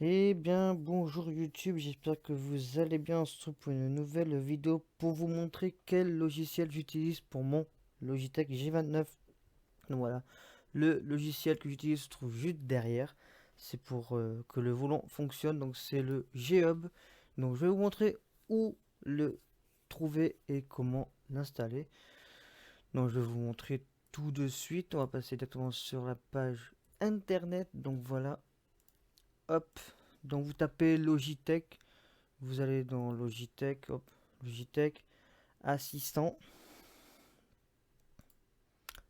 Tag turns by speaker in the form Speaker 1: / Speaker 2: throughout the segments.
Speaker 1: Eh bien, bonjour YouTube, j'espère que vous allez bien. On se retrouve pour une nouvelle vidéo pour vous montrer quel logiciel j'utilise pour mon Logitech G29. Donc voilà, le logiciel que j'utilise se trouve juste derrière. C'est pour que le volant fonctionne, donc c'est le G-Hub. Donc je vais vous montrer où le trouver et comment l'installer. Donc je vais vous montrer tout de suite. On va passer directement sur la page internet. Donc voilà, hop. Donc vous tapez Logitech. Vous allez dans Logitech, hop, Logitech, assistant,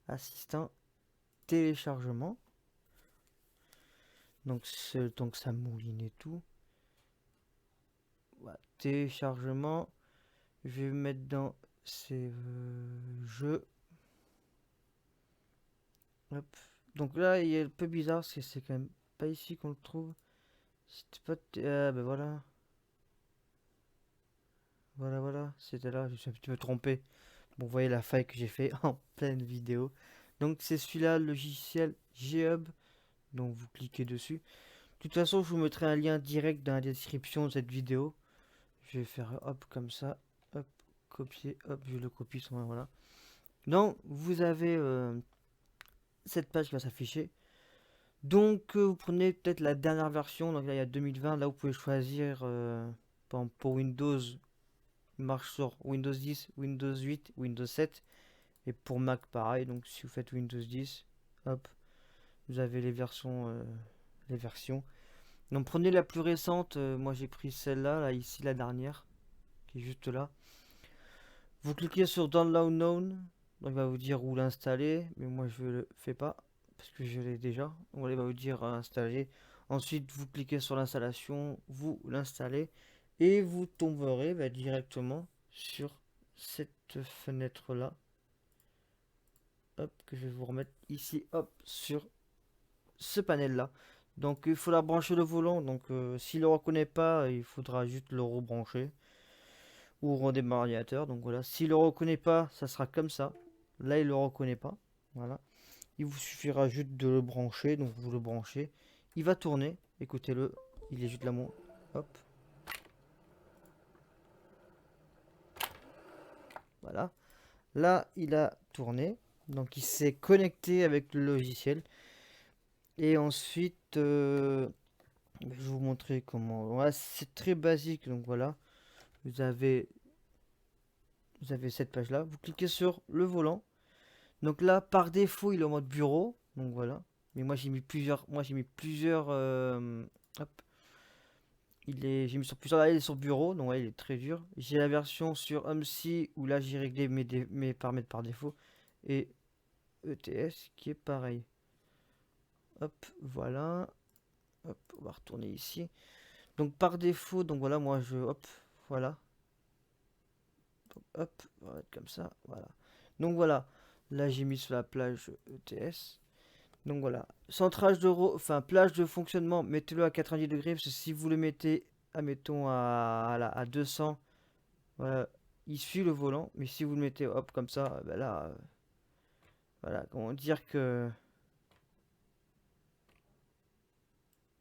Speaker 1: assistant, téléchargement. Donc ça mouline et tout. Voilà, téléchargement. Je vais mettre dans ces jeux. Hop. Donc là, il est un peu bizarre parce que c'est quand même pas ici qu'on le trouve. C'était pas. Ah ben voilà. Voilà. C'était là. Je me suis un petit peu trompé. Bon, vous voyez la faille que j'ai fait en pleine vidéo. Donc c'est celui-là, le logiciel G-Hub. Donc vous cliquez dessus. De toute façon, je vous mettrai un lien direct dans la description de cette vidéo. Je vais faire hop comme ça, hop, copier, hop, je le copie sur voilà. Donc, vous avez cette page qui va s'afficher. Donc, vous prenez peut-être la dernière version. Donc là, il y a 2020. Là, vous pouvez choisir, par exemple, pour Windows, il marche sur Windows 10, Windows 8, Windows 7. Et pour Mac, pareil. Donc, si vous faites Windows 10, hop, vous avez les versions, les versions. Donc prenez la plus récente, moi j'ai pris celle-là, là ici la dernière, qui est juste là. Vous cliquez sur Download Now, donc il va vous dire où l'installer, mais moi je le fais pas, parce que je l'ai déjà. Donc il va vous dire installer. Ensuite vous cliquez sur l'installation, vous l'installez, et vous tomberez directement sur cette fenêtre-là. Hop, que je vais vous remettre ici, hop, sur ce panel-là. Donc il faudra brancher le volant. Donc s'il ne le reconnaît pas, il faudra juste le rebrancher ou redémarrer l'ordinateur. Donc voilà, s'il ne le reconnaît pas, ça sera comme ça. Là, il ne le reconnaît pas. Voilà. Il vous suffira juste de le brancher. Donc vous le branchez. Il va tourner. Écoutez-le. Il est juste là, mon. Hop. Voilà. Là, il a tourné. Donc il s'est connecté avec le logiciel. Et ensuite, je vais vous montrer comment. Voilà, c'est très basique. Donc voilà. Vous avez Vous avez cette page-là. Vous cliquez sur le volant. Donc là, par défaut, il est en mode bureau. Donc voilà. Mais moi, j'ai mis plusieurs. Moi, j'ai mis plusieurs. Hop. J'ai mis sur plusieurs. Là, il est sur bureau. Donc ouais, il est très dur. J'ai la version sur HomeSy où là, j'ai réglé mes paramètres par défaut. Et ETS qui est pareil. Hop, voilà. Hop, on va retourner ici. Donc par défaut, donc voilà, moi je. Hop, voilà. Hop, on va mettre comme ça. Voilà. Donc voilà. Là, j'ai mis sur la plage ETS. Donc voilà, centrage enfin plage de fonctionnement, mettez-le à 90 degrés, parce que si vous le mettez, admettons, à 200, voilà, il suit le volant, mais si vous le mettez, hop, comme ça, ben là, voilà, comment dire que,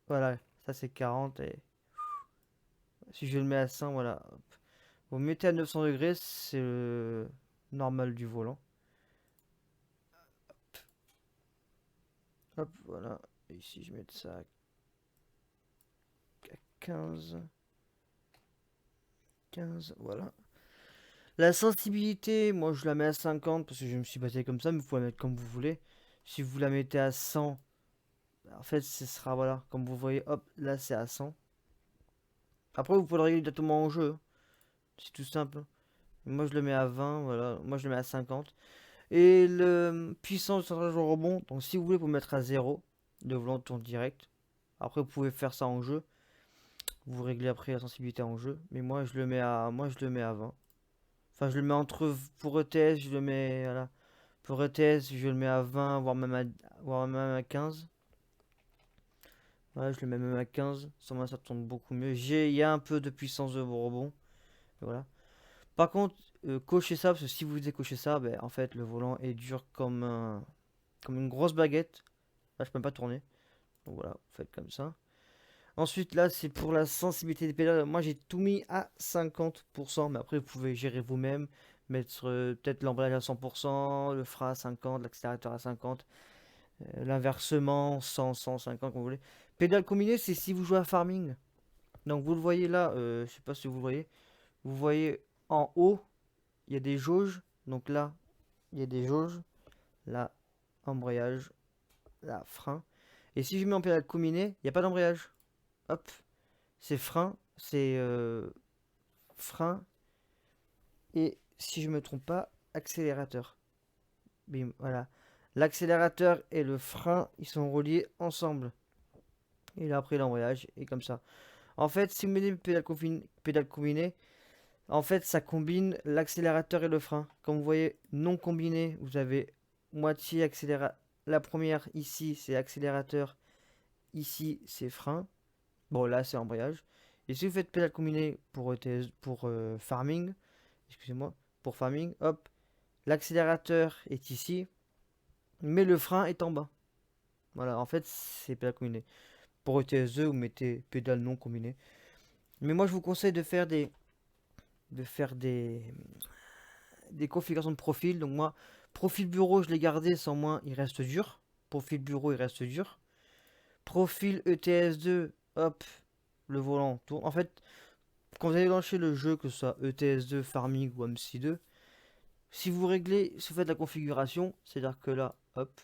Speaker 1: voilà, ça c'est 40, et si je le mets à 100, voilà, hop. Vous le mettez à 900 degrés, c'est le normal du volant, hop, voilà, et ici je mets ça à 15, 15, voilà. La sensibilité, moi je la mets à 50 parce que je me suis basé comme ça, mais vous pouvez la mettre comme vous voulez. Si vous la mettez à 100, en fait ce sera, voilà, comme vous voyez, hop, là c'est à 100. Après vous pouvez le régler directement en jeu, c'est tout simple. Moi je le mets à 20, voilà, moi je le mets à 50. Et le puissance de centrage au rebond, donc si vous voulez vous mettre à 0, le volant tourne direct. Après vous pouvez faire ça en jeu, vous réglez après la sensibilité en jeu, mais moi je le mets à 20. Enfin je le mets entre, pour ETS, je le mets, voilà. Pour ETS, je le mets à 20, voire même à 15. Ouais, je le mets même à 15. Sans moi, ça tourne beaucoup mieux. Il y a un peu de puissance de rebond. Voilà. Par contre, cochez ça, parce que si vous décochez ça, ben, en fait, le volant est dur comme une grosse baguette. Là, je peux même pas tourner. Donc voilà, vous faites comme ça. Ensuite, là, c'est pour la sensibilité des pédales. Moi, j'ai tout mis à 50%, mais après, vous pouvez gérer vous-même. Mettre peut-être l'emballage à 100%, le frein à 50, l'accélérateur à 50, l'inversement 100, 150, comme vous voulez. Pédale combinée, c'est si vous jouez à farming. Donc, vous le voyez là, je sais pas si vous le voyez. Vous voyez en haut, il y a des jauges. Donc là, il y a des jauges. Là, embrayage. Là, frein. Et si je mets en pédale combinée, il n'y a pas d'embrayage. Hop, c'est frein, c'est frein et si je me trompe pas, accélérateur. Bim, voilà. L'accélérateur et le frein, ils sont reliés ensemble. Et là après l'embrayage et comme ça. En fait, si vous mettez une pédale combinée, en fait ça combine l'accélérateur et le frein. Comme vous voyez, non combiné, vous avez moitié accélérateur. La première ici c'est accélérateur, ici c'est frein. Bon là c'est embrayage. Et si vous faites pédale combinée pour farming, excusez-moi, pour farming, hop, l'accélérateur est ici, mais le frein est en bas. Voilà, en fait, c'est pédale combinée. Pour ETS2, vous mettez pédale non combinée. Mais moi, je vous conseille de faire des configurations de profil. Donc moi, profil bureau, je l'ai gardé, sans moins, il reste dur. Profil bureau, il reste dur. Profil ETS2, hop, le volant tourne. En fait, quand vous allez lancer le jeu, que ce soit ETS2, Farming ou MC2, si vous réglez, si vous faites la configuration, c'est-à-dire que là, hop,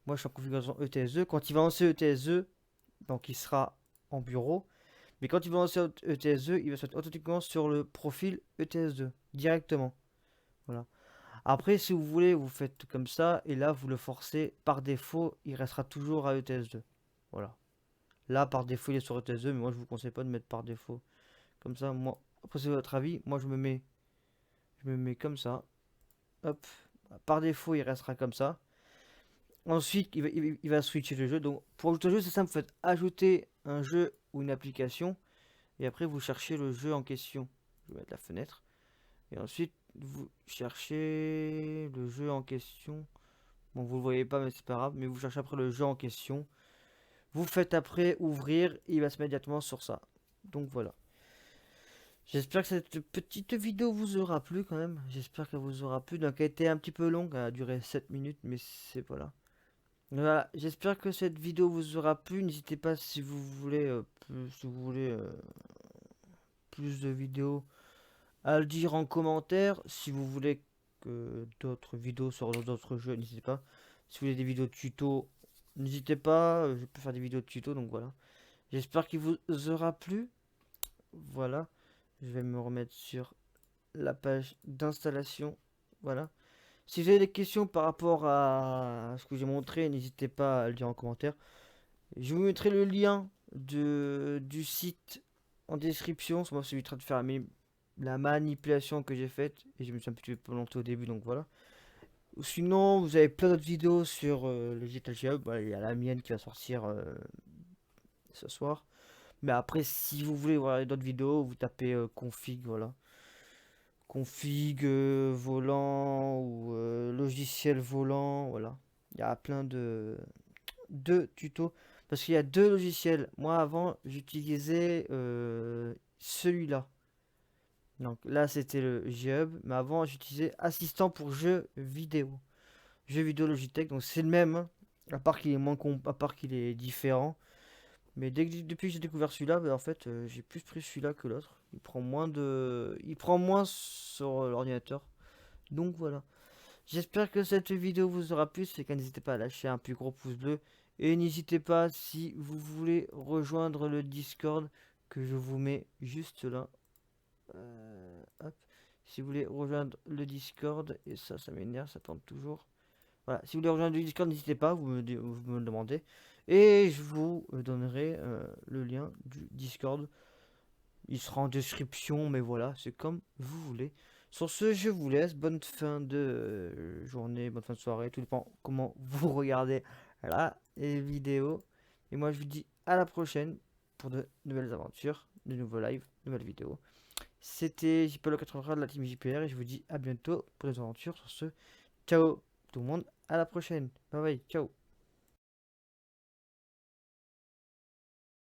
Speaker 1: moi je suis en configuration ETS2. Quand il va lancer ETS2, donc il sera en bureau. Mais quand il va lancer ETS2, il va se mettre automatiquement sur le profil ETS2, directement. Voilà. Après, si vous voulez, vous faites comme ça, et là, vous le forcez par défaut, il restera toujours à ETS2. Voilà. Là, par défaut, il est sur ETS2, mais moi, je vous conseille pas de mettre par défaut. Comme ça, moi, après, c'est votre avis. Moi, je me mets comme ça. Hop. Par défaut, il restera comme ça. Ensuite, il va switcher le jeu. Donc, pour ajouter un jeu, c'est simple. Vous faites ajouter un jeu ou une application. Et après, vous cherchez le jeu en question. Je vais mettre la fenêtre. Et ensuite, vous cherchez le jeu en question. Bon, vous le voyez pas, mais c'est pas grave. Mais vous cherchez après le jeu en question. Vous faites après ouvrir. Et il va se mettre directement sur ça. Donc voilà. J'espère que cette petite vidéo vous aura plu quand même. J'espère qu'elle vous aura plu. Donc elle a été un petit peu longue. Elle a duré 7 minutes. Mais c'est voilà. Voilà, j'espère que cette vidéo vous aura plu. N'hésitez pas si vous voulez, plus de vidéos à le dire en commentaire. Si vous voulez que d'autres vidéos sur d'autres jeux, n'hésitez pas. Si vous voulez des vidéos de tuto, n'hésitez pas. Je peux faire des vidéos de tuto, donc voilà. J'espère qu'il vous aura plu. Voilà. Je vais me remettre sur la page d'installation. Voilà. Si vous avez des questions par rapport à ce que j'ai montré, n'hésitez pas à le dire en commentaire. Je vous mettrai le lien du site en description. Moi, ça évitera de faire la manipulation que j'ai faite. Et je me suis un petit peu planté au début, donc voilà. Sinon, vous avez plein d'autres vidéos sur le Digital Hub. Voilà, il y a la mienne qui va sortir ce soir. Mais après, si vous voulez voir d'autres vidéos, vous tapez config, voilà. Config, volant ou logiciel volant, voilà. Il y a plein de tutos. Parce qu'il y a deux logiciels. Moi, avant, j'utilisais celui-là. Donc là, c'était le GHub. Mais avant, j'utilisais Assistant pour jeux vidéo. Jeux vidéo Logitech. Donc c'est le même, hein. À part qu'il est à part qu'il est différent. Mais depuis que j'ai découvert celui-là, bah, en fait, j'ai plus pris celui-là que l'autre. Il prend moins sur l'ordinateur. Donc voilà. J'espère que cette vidéo vous aura plu. C'est qu'à n'hésitez pas à lâcher un plus gros pouce bleu. Et n'hésitez pas si vous voulez rejoindre le Discord que je vous mets juste là. Hop. Si vous voulez rejoindre le Discord, et ça m'énerve, ça tente toujours. Voilà, si vous voulez rejoindre le Discord, n'hésitez pas, vous me le demandez. Et je vous donnerai le lien du Discord. Il sera en description, mais voilà, c'est comme vous voulez. Sur ce, je vous laisse. Bonne fin de journée, bonne fin de soirée. Tout dépend comment vous regardez la vidéo. Et moi, je vous dis à la prochaine pour de nouvelles aventures, de nouveaux lives, de nouvelles vidéos. C'était JPL83 de la team JPR et je vous dis à bientôt pour des aventures. Sur ce, ciao tout le monde, à la prochaine. Bye bye, ciao.